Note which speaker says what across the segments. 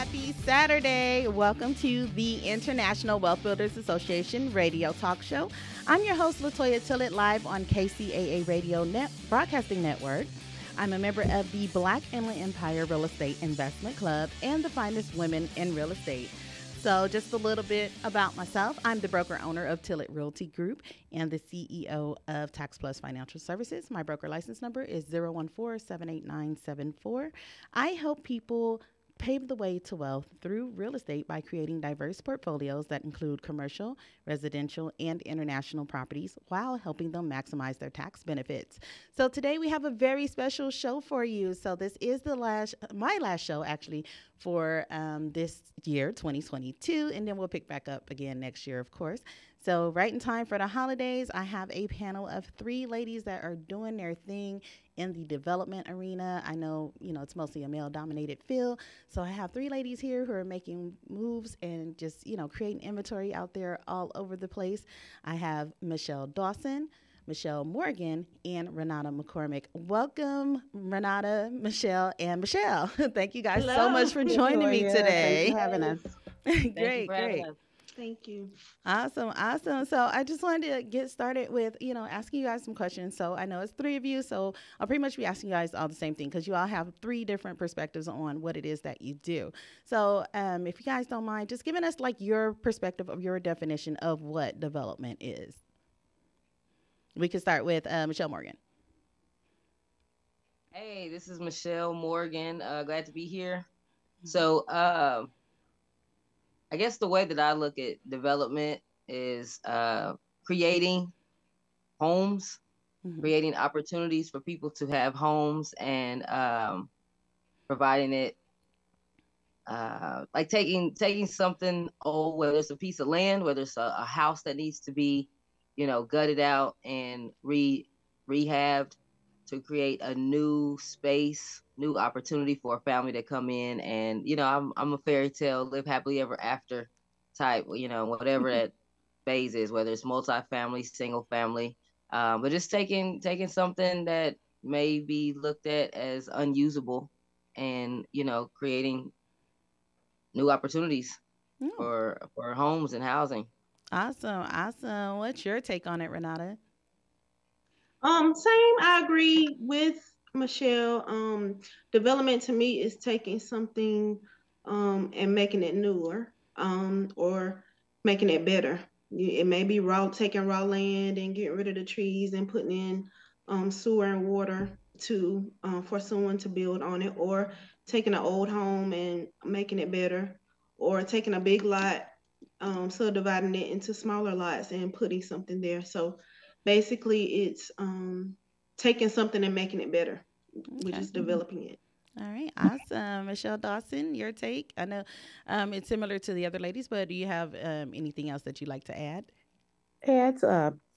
Speaker 1: Happy Saturday. Welcome to the International Wealth Builders Association radio talk show. I'm your host, LaToyaTillett, live on KCAA Radio Broadcasting Network. I'm a member of the Black Inland Empire Real Estate Investment Club and the finest women in real estate. So just a little bit about myself. I'm the broker owner of Tillett Realty Group and the CEO of Tax Plus Financial Services. My broker license number is 014-78974. I help people pave the way to wealth through real estate by creating diverse portfolios that include commercial, residential, and international properties while helping them maximize their tax benefits. So today we have a very special show for you. So this is my last show actually for this year, 2022, and then we'll pick back up again next year, of course. So right in time for the holidays, I have a panel of 3 ladies that are doing their thing in the development arena. I know, it's mostly a male-dominated field. So I have 3 ladies here who are making moves and just, creating inventory out there all over the place. I have Michele Dawson, Michele Morgan, and Renata McCormick. Welcome, Renata, Michele, and Michele. Thank you guys so much for joining me today.
Speaker 2: Thanks for having us.
Speaker 1: Great.
Speaker 3: Thank you.
Speaker 1: Awesome. So I just wanted to get started with, asking you guys some questions. So I know it's 3 of you, so I'll pretty much be asking you guys all the same thing because you all have 3 different perspectives on what it is that you do. So if you guys don't mind, just giving us like your perspective of your definition of what development is. We can start with Michele Morgan.
Speaker 2: Hey, this is Michele Morgan. Glad to be here. So I guess the way that I look at development is creating homes, creating opportunities for people to have homes, and providing it like taking something old, whether it's a piece of land, whether it's a house that needs to be, gutted out and rehabbed to create a new space, new opportunity for a family to come in. And, I'm a fairy tale, live happily ever after type, whatever that phase is, whether it's multifamily, single family, but just taking something that may be looked at as unusable and, creating new opportunities for homes and housing.
Speaker 1: Awesome. What's your take on it, Renata?
Speaker 3: Same. I agree with Michele. Development to me is taking something and making it newer, or making it better. It may be taking raw land and getting rid of the trees and putting in sewer and water to for someone to build on it, or taking an old home and making it better, or taking a big lot, subdividing it into smaller lots and putting something there. So basically, it's taking something and making it better. We're just developing it.
Speaker 1: All right, awesome. Michele Dawson, your take? I know it's similar to the other ladies, but do you have anything else that you'd like to add?
Speaker 4: Yeah, it's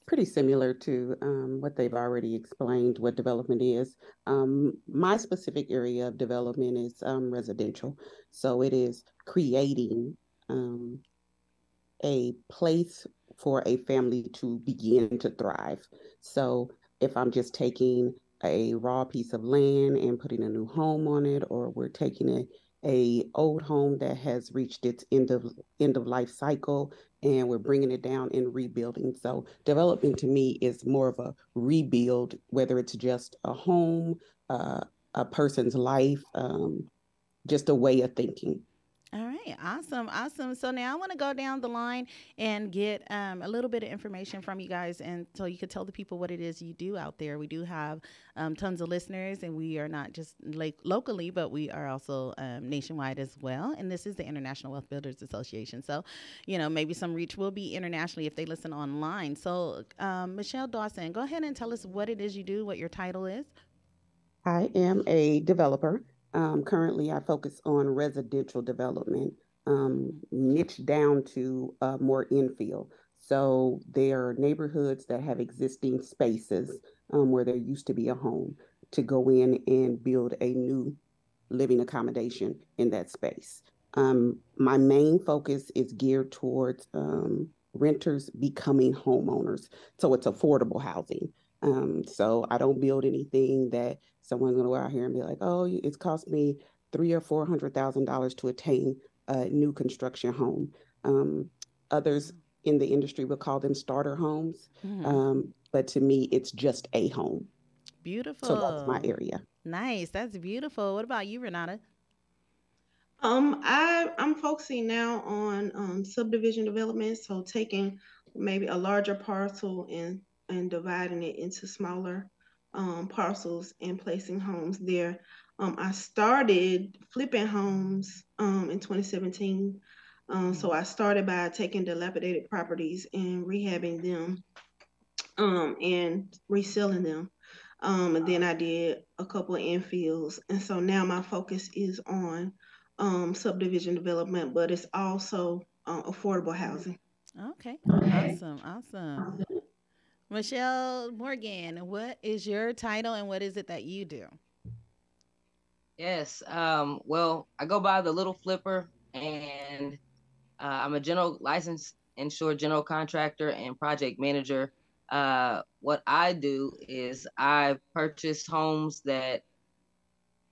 Speaker 4: pretty similar to what they've already explained what development is. My specific area of development is residential. So it is creating a place for a family to begin to thrive. So if I'm just taking a raw piece of land and putting a new home on it, or we're taking a old home that has reached its end of life cycle and we're bringing it down and rebuilding. So development to me is more of a rebuild, whether it's just a home, a person's life, just a way of thinking.
Speaker 1: All right, awesome. So now I want to go down the line and get a little bit of information from you guys, and so you could tell the people what it is you do out there. We do have tons of listeners, and we are not just locally, but we are also nationwide as well. And this is the International Wealth Builders Association. So, maybe some reach will be internationally if they listen online. So, Michele Dawson, go ahead and tell us what it is you do, what your title is.
Speaker 4: I am a developer. Currently, I focus on residential development, niche down to more infill. So there are neighborhoods that have existing spaces where there used to be a home to go in and build a new living accommodation in that space. My main focus is geared towards renters becoming homeowners. So it's affordable housing. So I don't build anything that someone's going to go out here and be like, oh, it's cost me $300,000 or $400,000 to attain a new construction home. Others in the industry would call them starter homes, but to me, it's just a home. So that's my
Speaker 1: Beautiful.
Speaker 4: area.
Speaker 1: Nice. That's beautiful. What about you, Renata?
Speaker 3: I'm focusing now on subdivision development, so taking maybe a larger parcel and dividing it into smaller parcels and placing homes there. I started flipping homes in 2017. So I started by taking dilapidated properties and rehabbing them and reselling them. And then I did a couple of infills. And so now my focus is on subdivision development, but it's also affordable housing.
Speaker 1: Okay. Awesome. Awesome. Michelle Morgan, what is your title and what is it that you do?
Speaker 2: Yes. Well, I go by the Little Flipper, and I'm a general licensed insured general contractor and project manager. What I do is I purchase homes that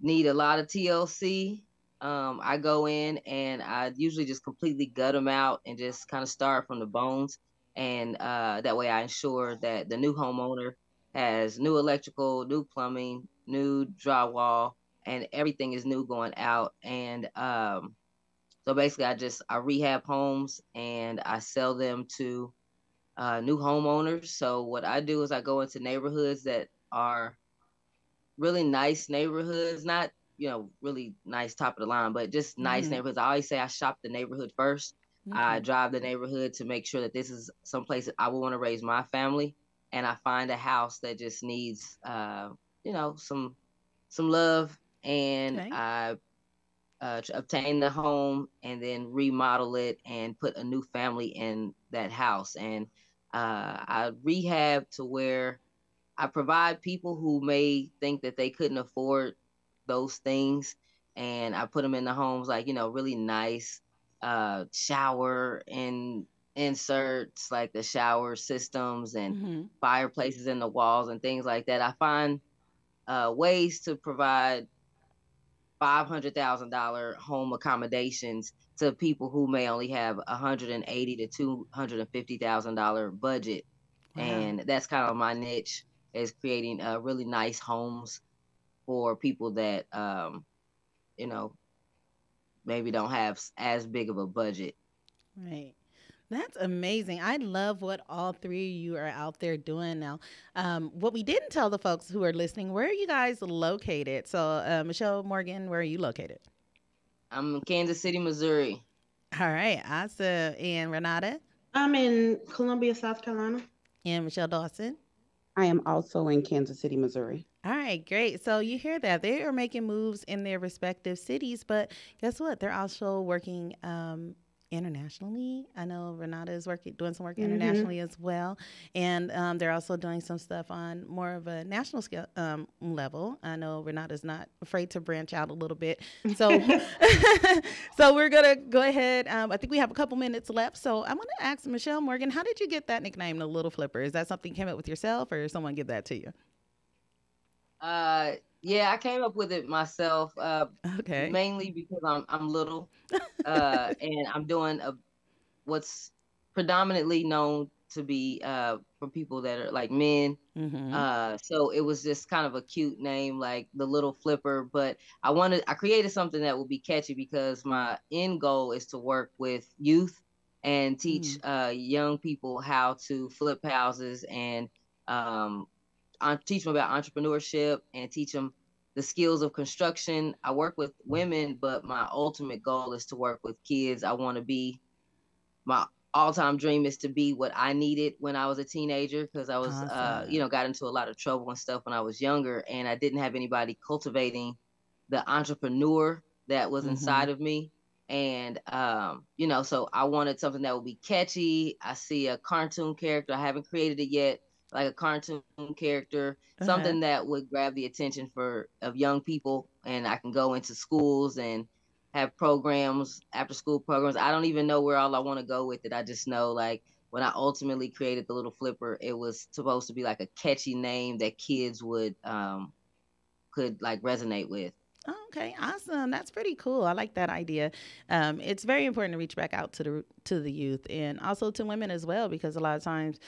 Speaker 2: need a lot of TLC. I go in and I usually just completely gut them out and just kind of start from the bones. And that way I ensure that the new homeowner has new electrical, new plumbing, new drywall, and everything is new going out. And so basically I rehab homes and I sell them to new homeowners. So what I do is I go into neighborhoods that are really nice neighborhoods, not, really nice top of the line, but just nice
Speaker 1: Mm-hmm.
Speaker 2: neighborhoods. I always say I shop the neighborhood first. I
Speaker 1: Okay.
Speaker 2: drive the neighborhood to make sure that this is some place that I would want to raise my family. And I find a house that just needs, some love. And
Speaker 1: Okay.
Speaker 2: I obtain the home and then remodel it and put a new family in that house. And I rehab to where I provide people who may think that they couldn't afford those things, and I put them in the homes like, really nice shower and inserts, like the shower systems and
Speaker 1: Mm-hmm.
Speaker 2: fireplaces in the walls and things like that. I find ways to provide $500,000 home accommodations to people who may only have $180,000 to $250,000 budget.
Speaker 1: Wow.
Speaker 2: And that's kind of my niche, is creating really nice homes for people that you know maybe don't have as big of a budget.
Speaker 1: Right. That's amazing. I love what all three of you are out there doing now. What we didn't tell the folks who are listening, where are you guys located? So, Michelle Morgan, where are you located?
Speaker 2: I'm in Kansas City, Missouri.
Speaker 1: All right. Awesome. And Renata
Speaker 3: I'm in Columbia, South Carolina.
Speaker 1: and Michelle Dawson.
Speaker 4: I am also in Kansas City, Missouri.
Speaker 1: All right, great. So you hear that they are making moves in their respective cities, but guess what? They're also working internationally. I know Renata is working, doing some work
Speaker 3: Mm-hmm.
Speaker 1: internationally as well, and they're also doing some stuff on more of a national scale level. I know Renata's not afraid to branch out a little bit, so so we're gonna go ahead. I think we have a couple minutes left, so I'm gonna ask Michelle Morgan, how did you get that nickname, the Little Flipper? Is that something you came up with yourself, or someone give that to you?
Speaker 2: Uh, yeah, I came up with it myself,
Speaker 1: Okay.
Speaker 2: mainly because I'm little, and I'm doing what's predominantly known to be for people that are like men.
Speaker 1: Mm-hmm.
Speaker 2: So it was just kind of a cute name, like the Little Flipper. But I created something that will be catchy because my end goal is to work with youth and teach
Speaker 1: Mm.
Speaker 2: young people how to flip houses and um, teach them about entrepreneurship and teach them the skills of construction. I work with women, but my ultimate goal is to work with kids. I want to be my all-time dream is to be what I needed when I was a teenager, because I was
Speaker 1: Awesome.
Speaker 2: got into a lot of trouble and stuff when I was younger, and I didn't have anybody cultivating the entrepreneur that was
Speaker 1: Mm-hmm.
Speaker 2: inside of me. And so I wanted something that would be catchy. I see a cartoon character, I haven't created it yet, like a cartoon character,
Speaker 1: Uh-huh.
Speaker 2: something that would grab the attention of young people, and I can go into schools and have programs, after school programs. I don't even know where all I want to go with it. I just know, like, when I ultimately created the Little Flipper, it was supposed to be like a catchy name that kids would could like resonate with.
Speaker 1: Oh, okay, awesome. That's pretty cool. I like that idea. It's very important to reach back out to the youth and also to women as well, because a lot of times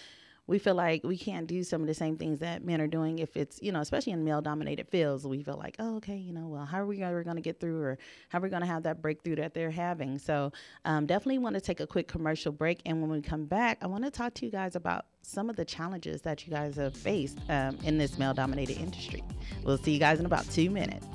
Speaker 1: we feel like we can't do some of the same things that men are doing if it's, especially in male dominated fields. We feel like, oh, okay, well, how are we ever going to get through, or how are we going to have that breakthrough that they're having? So definitely want to take a quick commercial break. And when we come back, I want to talk to you guys about some of the challenges that you guys have faced in this male dominated industry. We'll see you guys in about 2 minutes.